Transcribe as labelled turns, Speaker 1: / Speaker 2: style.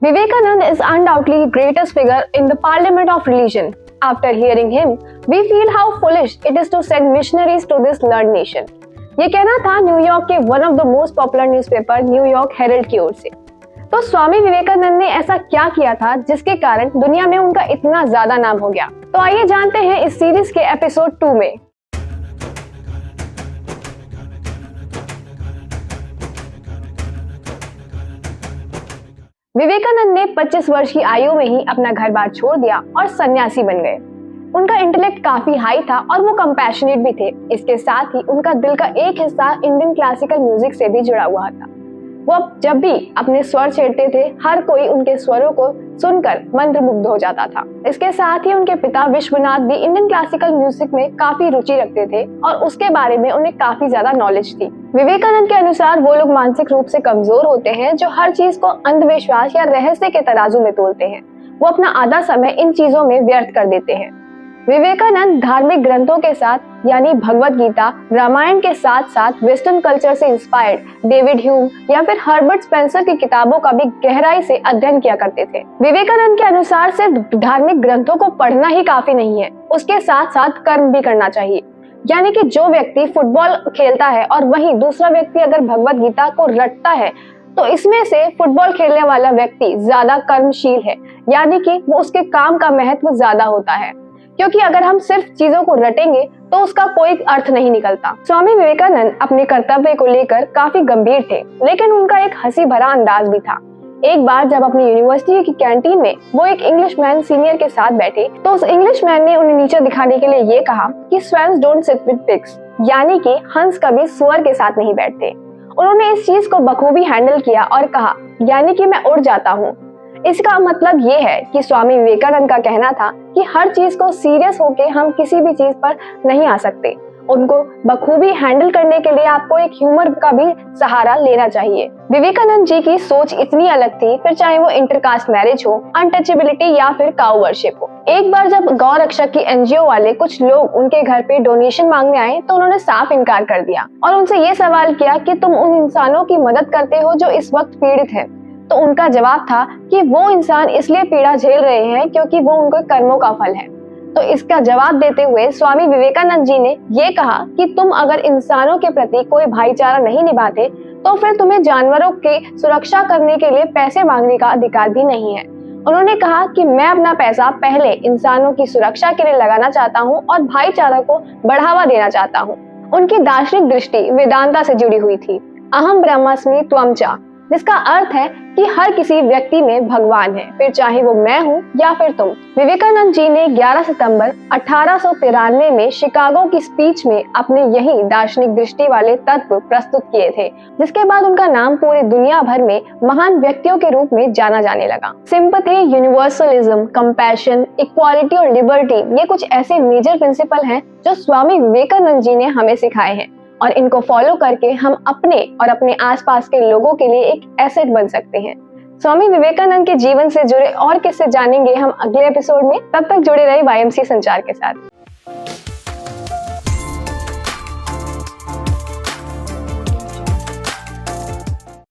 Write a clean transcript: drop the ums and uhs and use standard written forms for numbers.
Speaker 1: Vivekanand is undoubtedly the greatest figure in the parliament of religion. After hearing him, we feel how foolish it is to send missionaries to this learned nation. ये कहना था New York के one of the most popular newspaper New York Herald की ओर से। तो स्वामी विवेकानंद ने ऐसा क्या किया था जिसके कारण दुनिया में उनका इतना ज्यादा नाम हो गया? तो आइए जानते हैं इस सीरीज के एपिसोड 2 में। विवेकानंद ने 25 वर्ष की आयु में ही अपना घर बार छोड़ दिया और सन्यासी बन गए। उनका इंटेलेक्ट काफी हाई था और वो कंपैशनेट भी थे। इसके साथ ही उनका दिल का एक हिस्सा इंडियन क्लासिकल म्यूजिक से भी जुड़ा हुआ था। वो जब भी अपने स्वर छेड़ते थे, हर कोई उनके स्वरों को सुनकर मंत्रमुग्ध हो जाता था। इसके साथ ही उनके पिता विश्वनाथ भी इंडियन क्लासिकल म्यूजिक में काफी रुचि रखते थे और उसके बारे में उन्हें काफी ज्यादा नॉलेज थी। विवेकानंद के अनुसार वो लोग मानसिक रूप से कमजोर होते हैं जो हर चीज को अंधविश्वास या रहस्य के तराजू में तोलते हैं। वो अपना आधा समय इन चीजों में व्यर्थ कर देते हैं। विवेकानंद धार्मिक ग्रंथों के साथ यानी भगवत गीता, रामायण के साथ साथ वेस्टर्न कल्चर से इंस्पायर्ड डेविड ह्यूम या फिर हर्बर्ट स्पेंसर की किताबों का भी गहराई से अध्ययन किया करते थे। विवेकानंद के अनुसार सिर्फ धार्मिक ग्रंथों को पढ़ना ही काफी नहीं है, उसके साथ साथ कर्म भी करना चाहिए। यानी कि जो व्यक्ति फुटबॉल खेलता है और वहीं दूसरा व्यक्ति अगर भगवत गीता को रटता है तो इसमें से फुटबॉल खेलने वाला व्यक्ति ज्यादा कर्मशील है, यानी कि वो उसके काम का महत्व ज्यादा होता है। क्योंकि अगर हम सिर्फ चीजों को रटेंगे तो उसका कोई अर्थ नहीं निकलता। स्वामी विवेकानंद अपने कर्तव्य को लेकर काफी गंभीर थे, लेकिन उनका एक हंसी भरा अंदाज भी था। एक बार जब अपनी यूनिवर्सिटी की कैंटीन में वो एक इंग्लिशमैन सीनियर के साथ बैठे तो उस इंग्लिशमैन ने उन्हें नीचे दिखाने के लिए ये कहा कि स्वैन्स डोंट सिट विद पिग्स, यानी कि हंस कभी सुअर के साथ नहीं बैठते। उन्होंने इस चीज को बखूबी हैंडल किया और कहा, यानी कि मैं उड़ जाता हूँ। इसका मतलब ये है कि स्वामी विवेकानंद का कहना था कि हर चीज को सीरियस होके हम किसी भी चीज पर नहीं आ सकते। उनको बखूबी हैंडल करने के लिए आपको एक ह्यूमर का भी सहारा लेना चाहिए। विवेकानंद जी की सोच इतनी अलग थी, फिर चाहे वो इंटरकास्ट मैरिज हो, अनटचेबिलिटी या फिर काउ वर्शिप हो। एक बार जब गौ रक्षक की एनजीओ वाले कुछ लोग उनके घर पे डोनेशन मांगने आए तो उन्होंने साफ इनकार कर दिया और उनसे ये सवाल किया कि तुम उन इंसानों की मदद करते हो जो इस वक्त पीड़ित है। तो उनका जवाब था कि वो इंसान इसलिए पीड़ा झेल रहे हैं क्योंकि वो उनके कर्मों का फल है। तो इसका जवाब देते हुए स्वामी विवेकानंद जी ने ये कहा कि तुम अगर इंसानों के प्रति कोई भाईचारा नहीं निभाते तो फिर तुम्हें जानवरों की सुरक्षा करने के लिए पैसे मांगने का अधिकार भी नहीं है। उन्होंने कहा कि मैं अपना पैसा पहले इंसानों की सुरक्षा के लिए लगाना चाहता हूँ और भाईचारा को बढ़ावा देना चाहता हूँ। उनकी दार्शनिक दृष्टि वेदांता से जुड़ी हुई थी। अहम ब्रह्मास्मि त्वं च, जिसका अर्थ है कि हर किसी व्यक्ति में भगवान है, फिर चाहे वो मैं हूँ या फिर तुम। विवेकानंद जी ने 11 सितंबर 1893 में शिकागो की स्पीच में अपने यही दार्शनिक दृष्टि वाले तत्व प्रस्तुत किए थे, जिसके बाद उनका नाम पूरी दुनिया भर में महान व्यक्तियों के रूप में जाना जाने लगा। सिंपैथी, यूनिवर्सलिज्म, कंपैशन, इक्वालिटी और लिबर्टी, ये कुछ ऐसे मेजर प्रिंसिपल हैं जो स्वामी विवेकानंद जी ने हमें सिखाए हैं और इनको फॉलो करके हम अपने और अपने आसपास के लोगों के लिए एक एसेट बन सकते हैं। स्वामी विवेकानंद के जीवन से जुड़े और किस्से जानेंगे हम अगले एपिसोड में। तब तक जुड़े रहिए YMC संचार के साथ।